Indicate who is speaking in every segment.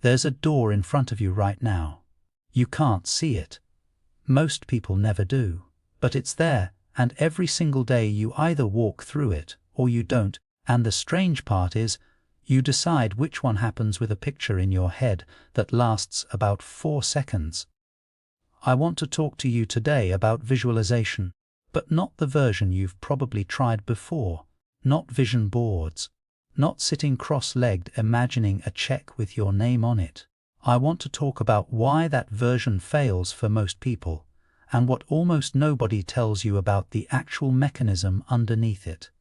Speaker 1: There's a door in front of you right now. You can't see it. Most people never do. But it's there, and every single day you either walk through it or you don't, and the strange part is, you decide which one happens with a picture in your head that lasts about 4 seconds. I want to talk to you today about visualization, but not the version you've probably tried before, not vision boards, not sitting cross-legged imagining a check with your name on it. I want to talk about why that version fails for most people, and what almost nobody tells you about the actual mechanism underneath it.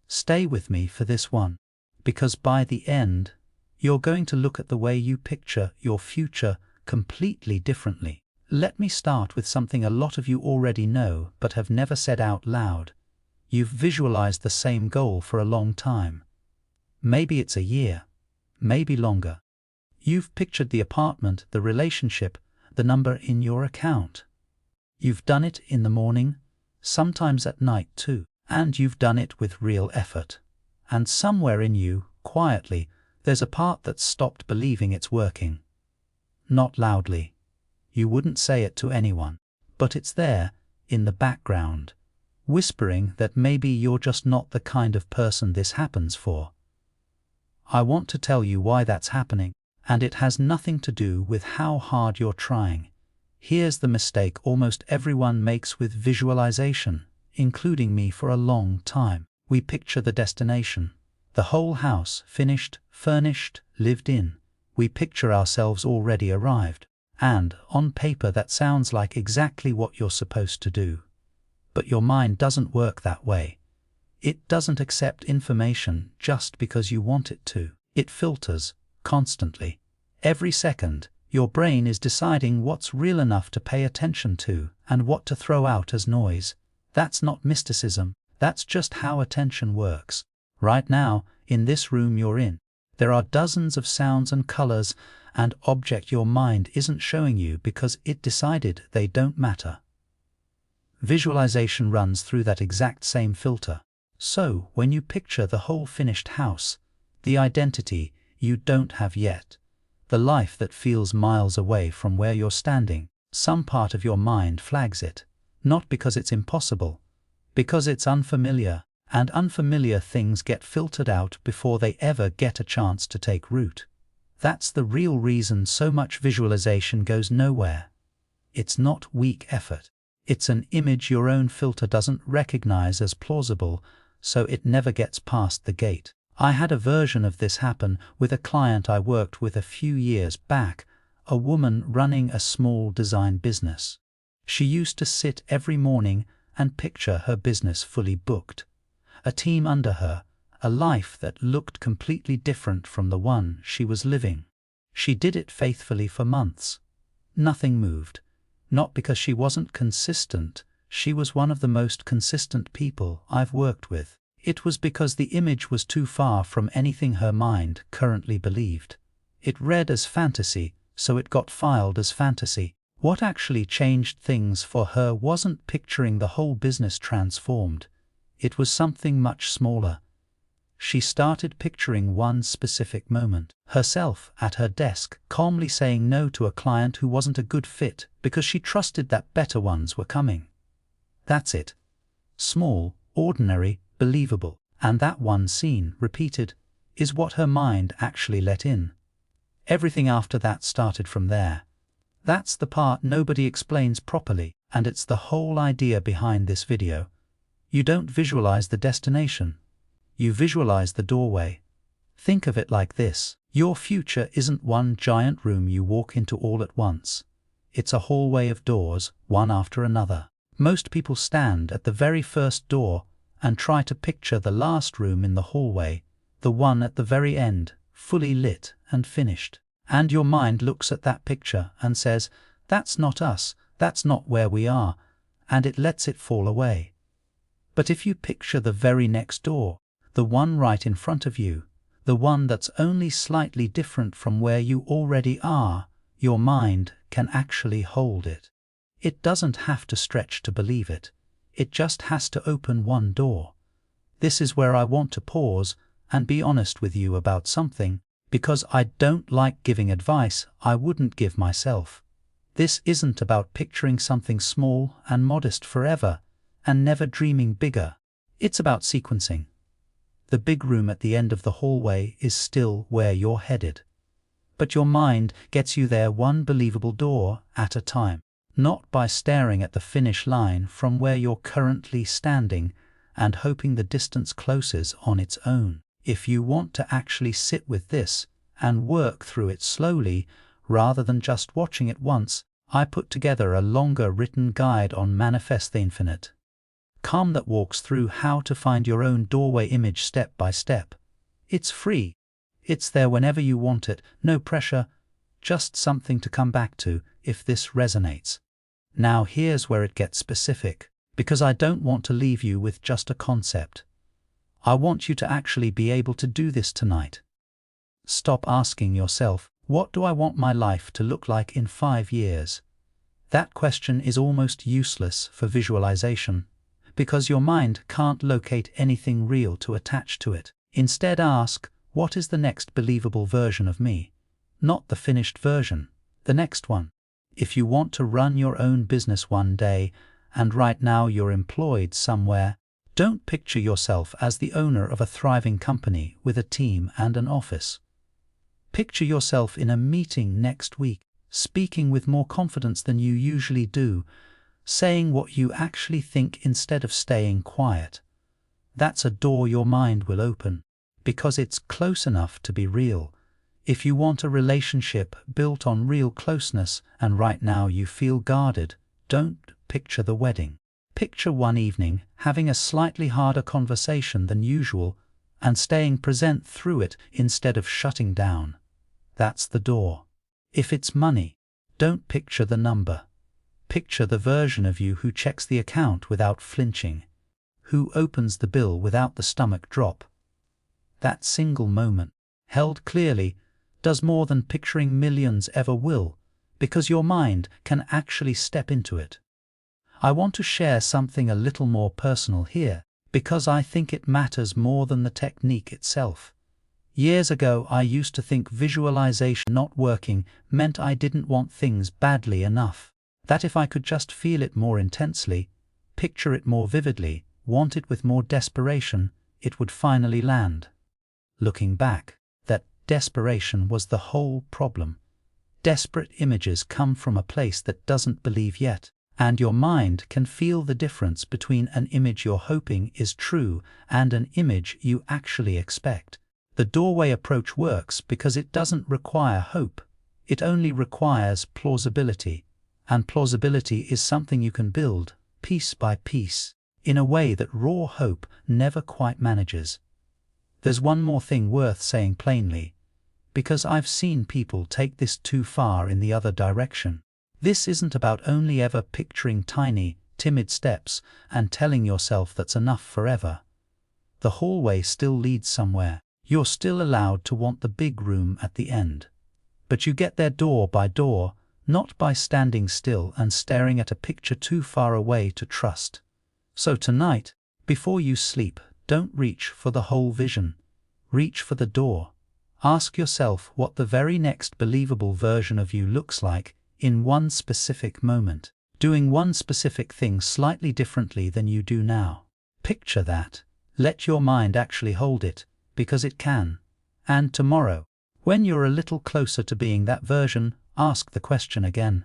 Speaker 1: Stay with me for this one, because by the end, you're going to look at the way you picture your future completely differently. Let me start with something a lot of you already know but have never said out loud. You've visualized the same goal for a long time. Maybe it's a year, maybe longer. You've pictured the apartment, the relationship, the number in your account. You've done it in the morning, sometimes at night too, and you've done it with real effort. And somewhere in you, quietly, there's a part that's stopped believing it's working. Not loudly. You wouldn't say it to anyone, but it's there, in the background, whispering that maybe you're just not the kind of person this happens for. I want to tell you why that's happening, and it has nothing to do with how hard you're trying. Here's the mistake almost everyone makes with visualization, including me for a long time. We picture the destination, the whole house, finished, furnished, lived in. We picture ourselves already arrived. And, on paper, that sounds like exactly what you're supposed to do. But your mind doesn't work that way. It doesn't accept information just because you want it to. It filters, constantly. Every second, your brain is deciding what's real enough to pay attention to and what to throw out as noise. That's not mysticism, that's just how attention works. Right now, in this room you're in, there are dozens of sounds and colors and objects your mind isn't showing you because it decided they don't matter. Visualization runs through that exact same filter. So, when you picture the whole finished house, the identity you don't have yet, the life that feels miles away from where you're standing, some part of your mind flags it, not because it's impossible, because it's unfamiliar, and unfamiliar things get filtered out before they ever get a chance to take root. That's the real reason so much visualization goes nowhere. It's not weak effort. It's an image your own filter doesn't recognize as plausible, so it never gets past the gate. I had a version of this happen with a client I worked with a few years back, a woman running a small design business. She used to sit every morning and picture her business fully booked, a team under her, a life that looked completely different from the one she was living. She did it faithfully for months. Nothing moved. Not because she wasn't consistent, she was one of the most consistent people I've worked with. It was because the image was too far from anything her mind currently believed. It read as fantasy, so it got filed as fantasy. What actually changed things for her wasn't picturing the whole business transformed. It was something much smaller. She started picturing one specific moment, herself at her desk, calmly saying no to a client who wasn't a good fit because she trusted that better ones were coming. That's it. Small, ordinary, believable. And that one scene, repeated, is what her mind actually let in. Everything after that started from there. That's the part nobody explains properly, and it's the whole idea behind this video. You don't visualize the destination. You visualize the doorway. Think of it like this. Your future isn't one giant room you walk into all at once. It's a hallway of doors, one after another. Most people stand at the very first door and try to picture the last room in the hallway, the one at the very end, fully lit and finished. And your mind looks at that picture and says, "That's not us, that's not where we are," and it lets it fall away. But if you picture the very next door, the one right in front of you, the one that's only slightly different from where you already are, your mind can actually hold it. It doesn't have to stretch to believe it. It just has to open one door. This is where I want to pause and be honest with you about something. Because I don't like giving advice I wouldn't give myself. This isn't about picturing something small and modest forever and never dreaming bigger. It's about sequencing. The big room at the end of the hallway is still where you're headed. But your mind gets you there one believable door at a time, not by staring at the finish line from where you're currently standing and hoping the distance closes on its own. If you want to actually sit with this and work through it slowly, rather than just watching it once, I put together a longer written guide on Manifest the Infinite. Calm that walks through how to find your own doorway image step by step. It's free. It's there whenever you want it, no pressure, just something to come back to if this resonates. Now here's where it gets specific, because I don't want to leave you with just a concept. I want you to actually be able to do this tonight. Stop asking yourself, what do I want my life to look like in 5 years? That question is almost useless for visualization, because your mind can't locate anything real to attach to it. Instead ask, what is the next believable version of me? Not the finished version, the next one. If you want to run your own business one day, and right now you're employed somewhere, don't picture yourself as the owner of a thriving company with a team and an office. Picture yourself in a meeting next week, speaking with more confidence than you usually do, saying what you actually think instead of staying quiet. That's a door your mind will open, because it's close enough to be real. If you want a relationship built on real closeness and right now you feel guarded, don't picture the wedding. Picture one evening having a slightly harder conversation than usual and staying present through it instead of shutting down. That's the door. If it's money, don't picture the number. Picture the version of you who checks the account without flinching, who opens the bill without the stomach drop. That single moment, held clearly, does more than picturing millions ever will, because your mind can actually step into it. I want to share something a little more personal here, because I think it matters more than the technique itself. Years ago, I used to think visualization not working meant I didn't want things badly enough. That if I could just feel it more intensely, picture it more vividly, want it with more desperation, it would finally land. Looking back, that desperation was the whole problem. Desperate images come from a place that doesn't believe yet, and your mind can feel the difference between an image you're hoping is true and an image you actually expect. The doorway approach works because it doesn't require hope, it only requires plausibility. And plausibility is something you can build, piece by piece, in a way that raw hope never quite manages. There's one more thing worth saying plainly, because I've seen people take this too far in the other direction. This isn't about only ever picturing tiny, timid steps and telling yourself that's enough forever. The hallway still leads somewhere. You're still allowed to want the big room at the end. But you get there door by door, not by standing still and staring at a picture too far away to trust. So tonight, before you sleep, don't reach for the whole vision. Reach for the door. Ask yourself what the very next believable version of you looks like in one specific moment, doing one specific thing slightly differently than you do now. Picture that. Let your mind actually hold it, because it can. And tomorrow, when you're a little closer to being that version, ask the question again.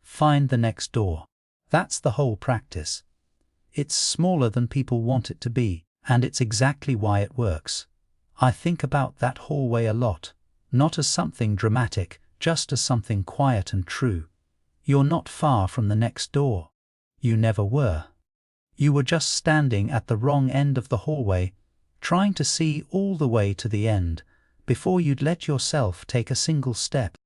Speaker 1: Find the next door. That's the whole practice. It's smaller than people want it to be, and it's exactly why it works. I think about that hallway a lot, not as something dramatic, just as something quiet and true. You're not far from the next door. You never were. You were just standing at the wrong end of the hallway, trying to see all the way to the end, before you'd let yourself take a single step.